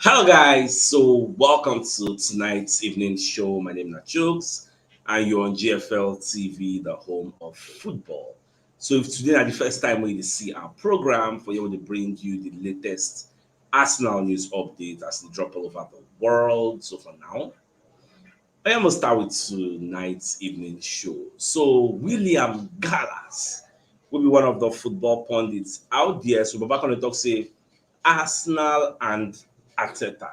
Hello, guys. So, welcome to tonight's evening show. My name is CHUKS, and you're on GFL TV, the home of football. So, if today is the first time we see our program, for you to bring you the latest Arsenal news update as they drop all over the world. So, for now, I am going to start with tonight's evening show. So, William Gallas will be one of the football pundits out there. So, we're back on the talk, say Arsenal and Arteta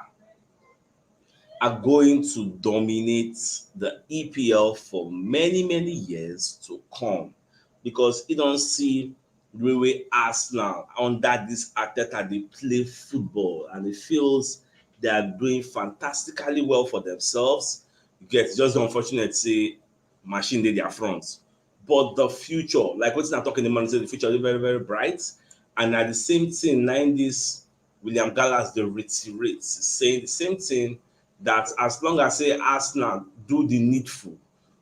are going to dominate the EPL for many years to come because you don't see the way Arsenal under this Arteta they play football and it feels they are doing fantastically well for themselves. You get just the unfortunate say machine dey their front. But the future, like what I'm talking about, the future is very bright. And at the same thing, nine this William Gallas the reiterates saying the same thing that as long as say Arsenal do the needful,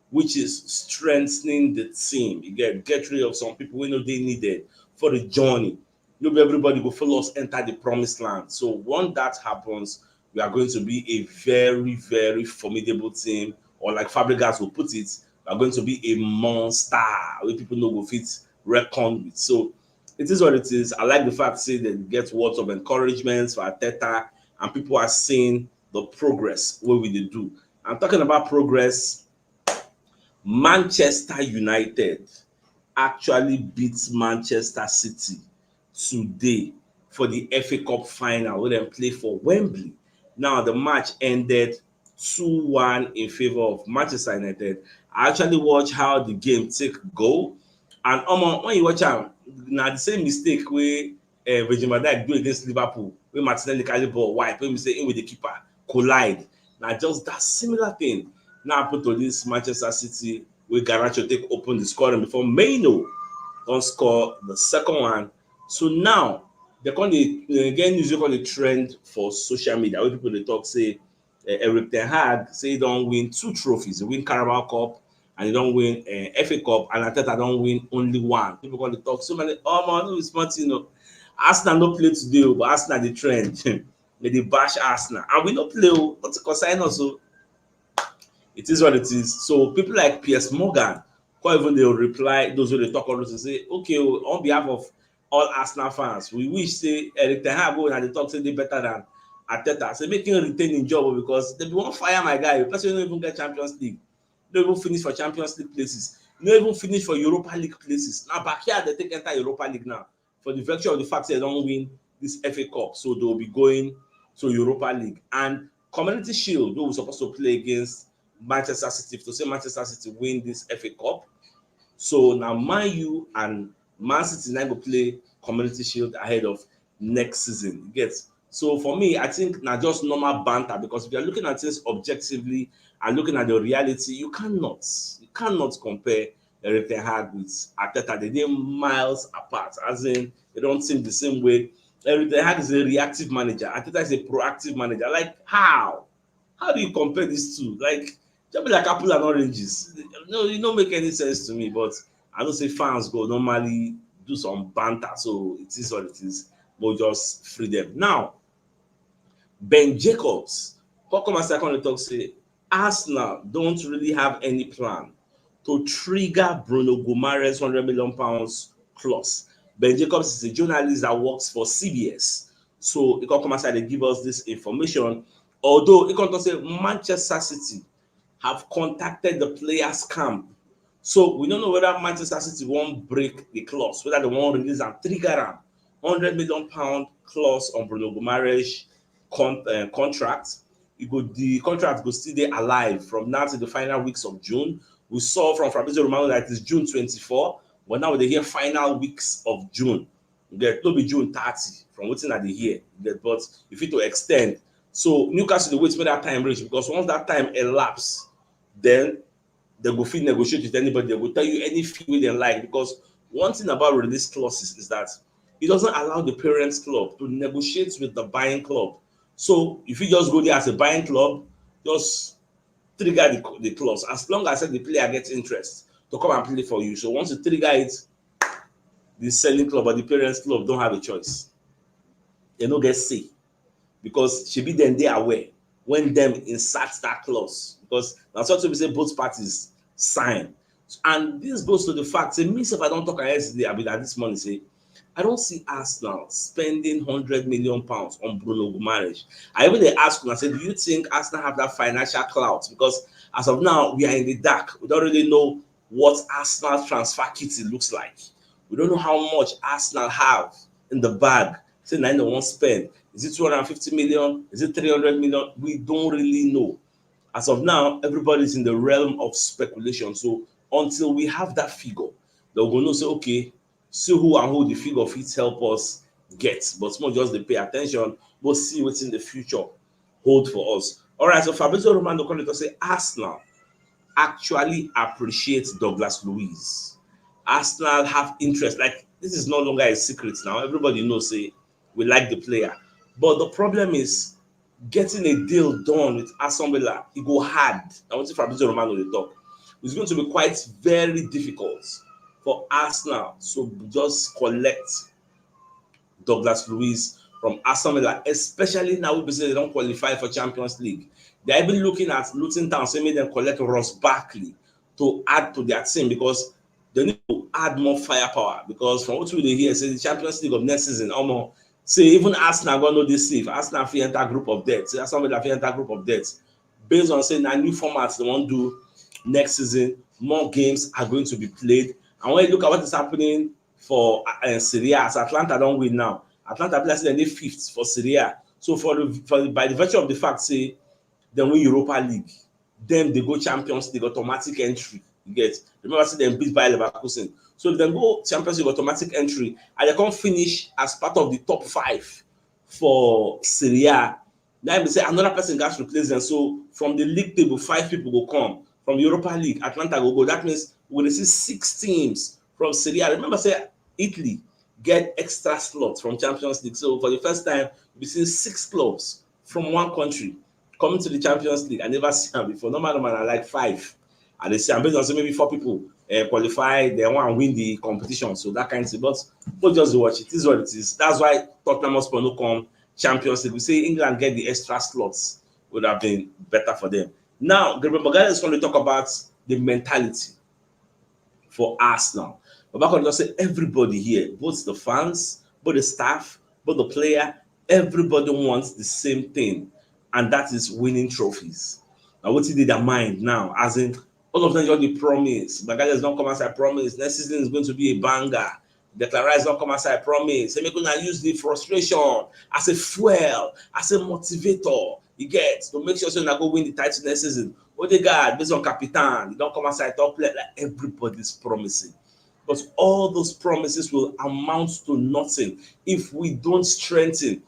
which is strengthening the team, you get rid of some people we know they needed for the journey. No be everybody go follow us enter the promised land. So once that happens, we are going to be a very formidable team, or like Fabregas will put it, we are going to be a monster wey people no go fit reckon with. So it is what it is. I like the fact say they get words of encouragement for Arteta and people are seeing the progress wey we dey do. I'm talking about progress. Manchester United actually beats Manchester City today for the FA Cup final wey dem play for Wembley. Now the match ended 2-1 in favour of Manchester United. I actually watch how the game take go and when you watch am na the same mistake wey Virgil van Dijk do against Liverpool wey Martinelli carry ball wide wey be say him with the keeper collide. Na just that similar thing now happen to this Manchester City wey Garnacho take open the scoring before Maino don score the second one. So now they come dey get news wey come dey trend for social media wey people dey talk say Eric Ten Hag say he don win 2 trophies. He win Carabao Cup and he don win FA Cup and Arteta don win only one. People come dey talk so many no be small thing o. Arsenal no play today o, but Arsenal dey trend. They dey bash Arsenal and we no play o, nothing concern us o. It is what it is. So people like Piers Morgan come even dey reply those wey dey talk all those say okay o, on behalf of all Arsenal fans, we wish say Eric Ten Hag wey una dey talk say dey better than Arteta, say make him retain him job because dem bin wan fire my guy. Person wey no even get Champions League, no even finish for Champions League places, no even finish for Europa League places. Na backyard dey take enter Europa League now for the virtue of the fact say dem don win this FA Cup, so they will be going to Europa League. And Community Shield wey we suppose to play against Manchester City, to say Manchester City win this FA Cup, so now Man U and Man City now go play Community Shield ahead of next season. You get? So for me, I think na just normal banter because if you are looking at things objectively and looking at the reality, you cannot compare Eric Ten Hag with Arteta. They dey miles apart, as in they don't think the same way. Eric Ten Hag is a reactive manager. Arteta is a proactive manager. Like how? How do you compare these two? Like just be like apple and oranges. No, it don't make any sense to me. But I know say fans go normally do some banter, so it is what it is. But just free them. Now, Ben Jacobs come as second talk say Arsenal don't really have any plan to trigger Bruno Guimaraes' £100 million clause. Ben Jacobs is a journalist that works for CBS. So he come aside and give us this information. Although he come say Manchester City have contacted the players' camp. So we don't know whether Manchester City won't break the clause, whether they won't release and trigger am £100 million clause on Bruno Guimaraes contract. The contract go still dey alive from now to the final weeks of June. We saw from Fabrizio Romano that it is June 24, but now we dey hear final weeks of June. No be June 30 from wetin I dey hear. But if it to extend, so Newcastle dey wait make that time reach because once that time elapse, then they go fit negotiate with anybody. They go tell you any fee wey dem like because one thing about release clauses is that it doesn't allow the parents club to negotiate with the buying club. So if you just go there as a buying club, just trigger the clause as long as the player gets interest to come and play for you. So once you trigger it, the selling club or the parents club don't have a choice. They no get say. because she be then they aware when them insert that clause, because that's what we say both parties sign. And this goes to the fact, say me if I don't talk yesterday, I be that this morning say I don't see Arsenal spending £100 million on Bruno marriage. I even they ask and I say, do you think Arsenal have that financial clout? Because as of now, we are in the dark. We don't really know what Arsenal's transfer kitty looks like. We don't know how much Arsenal have in the bag. Say 9 they won't spend. Is it 250 million? Is it 300 million? We don't really know. As of now, everybody's in the realm of speculation. So until we have that figure, they'll go know say, okay, see who and who the figure fit help us get. But more just they pay attention, but see what's in the future hold for us. All right, so Fabrizio Romano called it to say Arsenal actually appreciates Douglas Luiz. Arsenal have interest. Like this is no longer a secret now. Everybody knows say we like the player. But the problem is getting a deal done with Aston Villa, it go hard. I want to Fabrizio Romano to talk. It's going to be quite very difficult for Arsenal to just collect Douglas Luiz from Aston Villa, especially now we say they don't qualify for Champions League. They're even looking at Luton Town, saying them collect Ross Barkley to add to their team because they need to add more firepower. Because from what we hear, say the Champions League of next season, almost say even Arsenal gonna know this safe. Arsenal fit enter group of death. Say Aston Villa fit enter group of death. Based on saying that new formats they want to do next season, more games are going to be played. And when you look at what is happening for Serie A, as Atlanta don't win now, Atlanta plays them fifth for Serie A. So by the virtue of the fact, say they win Europa League, then they go Champions League automatic entry. You get remember say them beat by Leverkusen. So if they go Champions League automatic entry and they can't finish as part of the top 5 for Serie A, then we say another person got to replace them. So from the league table, 5 people will come. From Europa League, Atlanta will go. That means we will see 6 teams from Serie A. Remember, say Italy get extra slots from Champions League. So for the first time, we see 6 clubs from one country coming to the Champions League. I never see them before. Normal, I like 5. And they say I'm based on say maybe 4 people qualify, they want to win the competition. So that kind of thing. But we'll just watch it. It is what it is. That's why Tottenham Hotspur no come Champions League. We say England get the extra slots would have been better for them. Now, Gabriel Magalhaes is going to talk about the mentality for Arsenal. But back on just say everybody here, both the fans, both the staff, both the player, everybody wants the same thing, and that is winning trophies. Now, what did their mind now? As in, all of them just the promise. Magalhaes don't come as I promise. Next season is going to be a banger. Declan Rice don't come as I promise. They're going to use the frustration as a fuel, as a motivator. You get to make sure so you not go win the title next season. Odegaard, based on Capitan, you don't come outside top player, like everybody's promising. But all those promises will amount to nothing if we don't strengthen.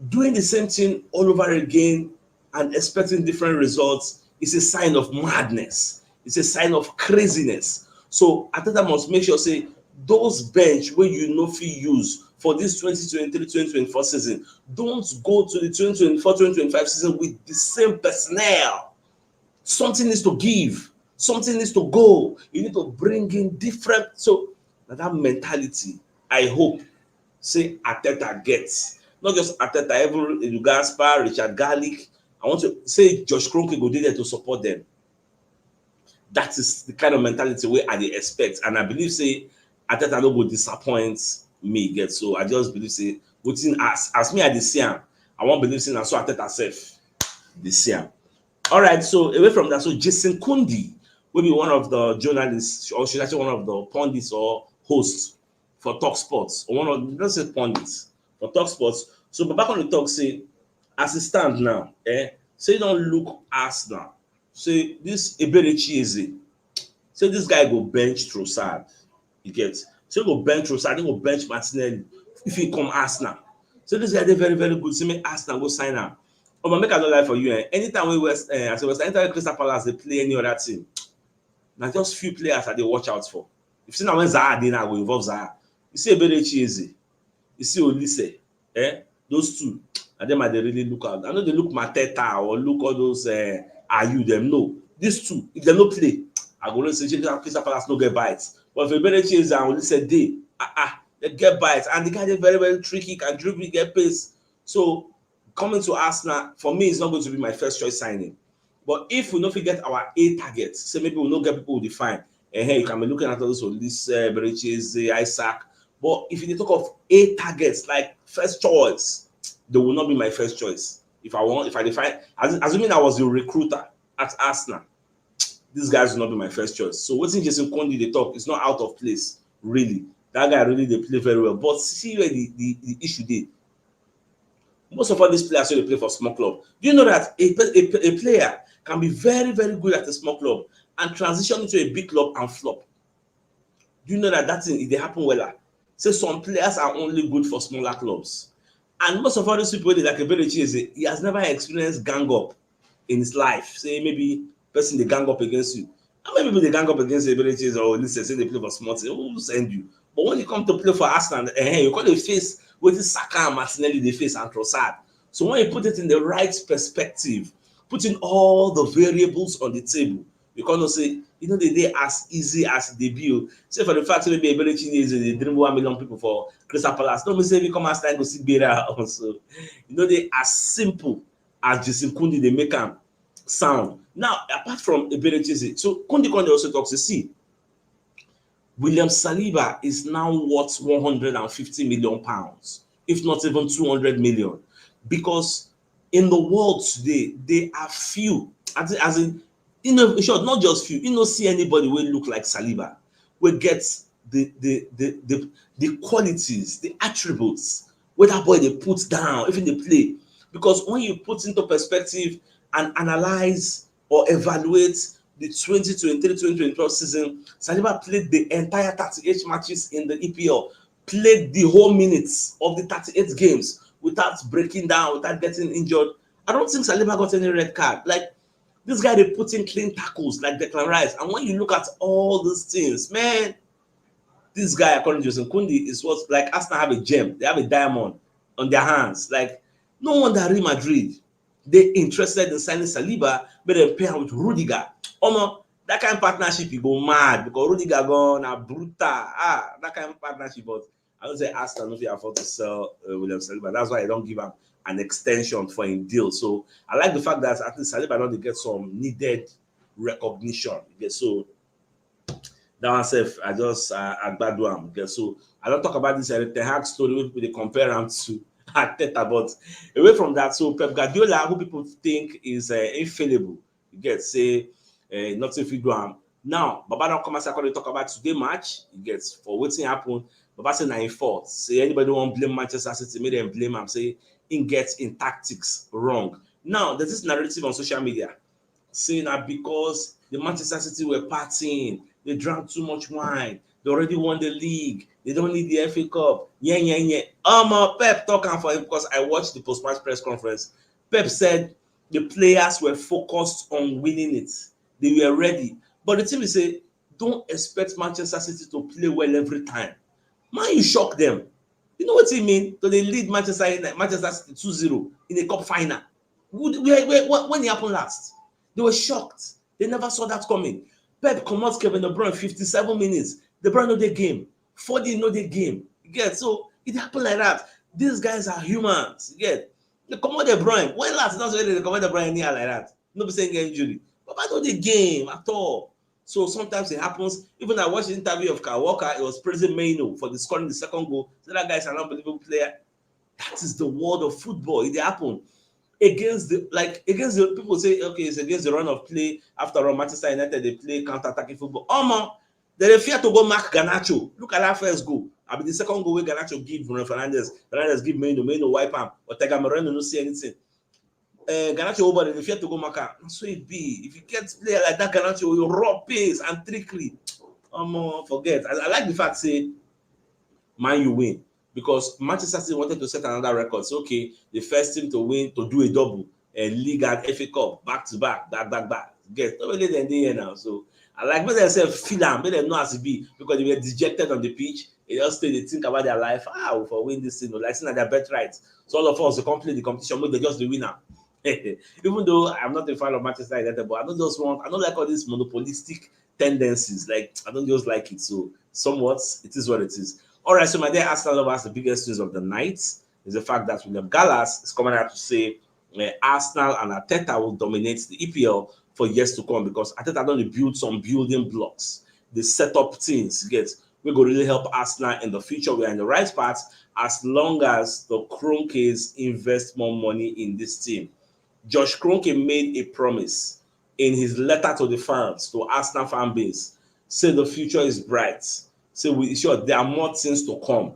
Doing the same thing all over again and expecting different results is a sign of madness. It's a sign of craziness. So Ateta must make sure say those bench where you know fit use for this 2023-2024 season, don't go to the 2024-2025 season with the same personnel. Something needs to give. Something needs to go. You need to bring in different. So that mentality, I hope, say Ateta gets. Not just Ateta, even Edu Gaspar, Richard Garlick. I want to say Josh Kroenke go there to support them. That is the kind of mentality where I expect. And I believe, say, Ateta no go disappoint me get. So I just believe say within as me I dey see am, I won't believe say na so Ateta sef dey see am. All right, so away from that, so Jason Kundi will be one of the journalists, or should I say one of the pundits or hosts for Talk Sports, or one of let's say pundits for Talk Sports. So but back on the talk say as it stand now, say don't look Arsenal. Say this Eberechi Eze, say this guy go bench Trossard. You get so go bench Trossard, he go bench Martinelli if he come Arsenal. So this guy dey very very good. So make Arsenal go sign am. Oh, but make I no lie for you. Anytime we West, I say West, anytime Crystal Palace they play any other team, now just few players that they watch out for. If you see now when Zaha dey now go involve Zaha. You see Eberechi Eze, you see Olise, those two, and them are they really look out. I know they look Mateta or look all those Ayew them. No, these two, if they no play, I go to say Crystal Palace no get bites. But if Eberechi Eze and Olise dey, they get bites, and the guy dey very very tricky, can dribble, get pace. So coming to Arsenal, for me, it's not going to be my first choice signing. But if we don't forget our A targets, so maybe we'll not get people who define. And here you can be looking at those this Beriches, Isaac. But if you talk of A targets, like first choice, they will not be my first choice. If I define, assuming I was the recruiter at Arsenal, these guys will not be my first choice. So what's in Jason Kondi they talk is not out of place, really. That guy really they play very well. But see where the issue did. Most of all these players they play for small club. Do you know that a player can be very, very good at a small club and transition into a big club and flop? Do you know that thing they happen well? So some players are only good for smaller clubs. And most of all these people like Eberechi, he has never experienced gang up in his life. Say maybe person they gang up against you. How many people they gang up against Eberechi or listen say they play for small team? Who will send you? But when you come to play for Arsenal, you call the face with the Saka and Martinelli they face and Trossard. So when you put it in the right perspective, putting all the variables on the table, you can't say, they as easy as they be. Say for the fact that maybe Eberechi is they dribble 1 million people for Crystal Palace. Don't say we come as time go see Beira also. They as simple as Jason Kundi they make them sound. Now, apart from Eberechi, so Kundi also talks to see. William Saliba is now worth 150 million pounds, if not even 200 million, because in the world today there are few, as in short, not just few. You don't see anybody will look like Saliba, will get the qualities, the attributes where that boy they put down, even they play. Because when you put into perspective and analyze or evaluate the 2023-2024 season, Saliba played the entire 38 matches in the EPL, played the whole minutes of the 38 games without breaking down, without getting injured. I don't think Saliba got any red card. Like, this guy, they put in clean tackles like Declan Rice. And when you look at all these things, man, this guy, according to Jason Kundi, is what, like, Arsenal have a gem. They have a diamond on their hands. Like, no wonder Real Madrid, they interested in signing Saliba, but they pair with Rudiger. That kind of partnership, you go mad because Rudiger gone a brutal. That kind of partnership, but I don't say Arsenal if you afford to sell William Saliba. That's why I don't give him an extension for him deal. So I like the fact that at least Saliba not to get some needed recognition. Okay, so that one self, I just agbado am. Okay, so I don't talk about this Ten Hag story where people they compare him to Arteta, but away from that, so Pep Guardiola, who people think is infallible, you get say nothing fit do am. Now, Baba don't come as I talk about today match. You get for wetin happen. Baba say na him fault. Say anybody won't blame Manchester City, make them blame him. Say he gets in tactics wrong. Now, there's this narrative on social media saying that because the Manchester City were partying, they drank too much wine, they already won the league, they don't need the FA Cup. Yeah. Pep talking for him because I watched the post-match press conference. Pep said the players were focused on winning it. They were ready. But the team is say, don't expect Manchester City to play well every time. Man, you shock them. You know what I mean? So they lead Manchester City 2-0 in a cup final. When it happened last? They were shocked. They never saw that coming. Pep commands Kevin De Bruyne 57 minutes. De Bruyne know the game. 40 know the game. You get? So it happened like that. These guys are humans. You get? They command De Bruyne. When last not really they command De Bruyne near like that? Nobody saying get injury. But I know the game at all. So sometimes it happens. Even I watched the interview of Kyle Walker, it was praising Maino for scoring the second goal. So that guy is an unbelievable player. That is the world of football. It happened. Against the people say, okay, it's against the run of play. After all, Manchester United, they play counter-attacking football. They fear to go mark Garnacho. Look at that first goal. I mean, the second goal where Garnacho give Bruno Fernandes give Maino wipe him. Ortega Moreno no see anything. Garnacho over they fear to go mark him. So it be. If you get player like that, Garnacho, you raw pace and trickery. Forget. I like the fact say, Man, you win. Because Manchester City wanted to set another record. So, okay, the first team to win, to do a double, a league and FA Cup, back to back. Get nobody then here now. So, I like make themselves feel them, make them know as it be, because they were dejected on the pitch. They just stay, they think about their life. For win this thing, like saying their bet right. So, all of us to complete the competition, but they just the winner. Even though I'm not a fan of Manchester United, but I don't like all these monopolistic tendencies. Like, I don't just like it. So, somewhat, it is what it is. All right, so my dear Arsenal lovers, the biggest news of the night. is the fact that William Gallas is coming out to say Arsenal and Arteta will dominate the EPL for years to come, because Arteta don dey build some building blocks. Dey set up things, you get, wey go really help Arsenal in the future. We are in the right path as long as the Kroenkes invest more money in this team. Josh Kroenke made a promise in his letter to the fans, to Arsenal fan base, say the future is bright. Say we sure there are more things to come.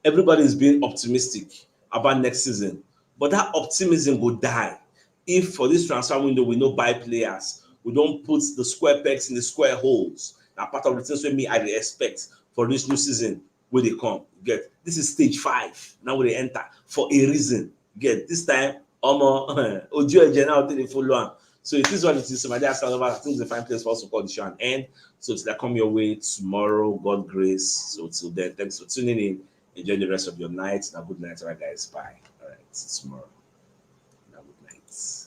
Everybody is being optimistic about next season, but that optimism go die if for this transfer window we no buy players, we don put the square pegs in the square holes. Na part of the things wey me I dey expect for this new season wey dey come. Get, this is stage 5 now we dey enter for a reason. Get, this time omo ojú ẹ̀jẹ̀ now take dey follow am. So it is what it is. So my dear Arsenal lovers, I think it's a fine place for us to call the show and end. So till I come your way tomorrow, God grace. So till then, thanks for tuning in. Enjoy the rest of your night. Now, good night, all right, guys. Bye. All right, see you tomorrow. Now, good night.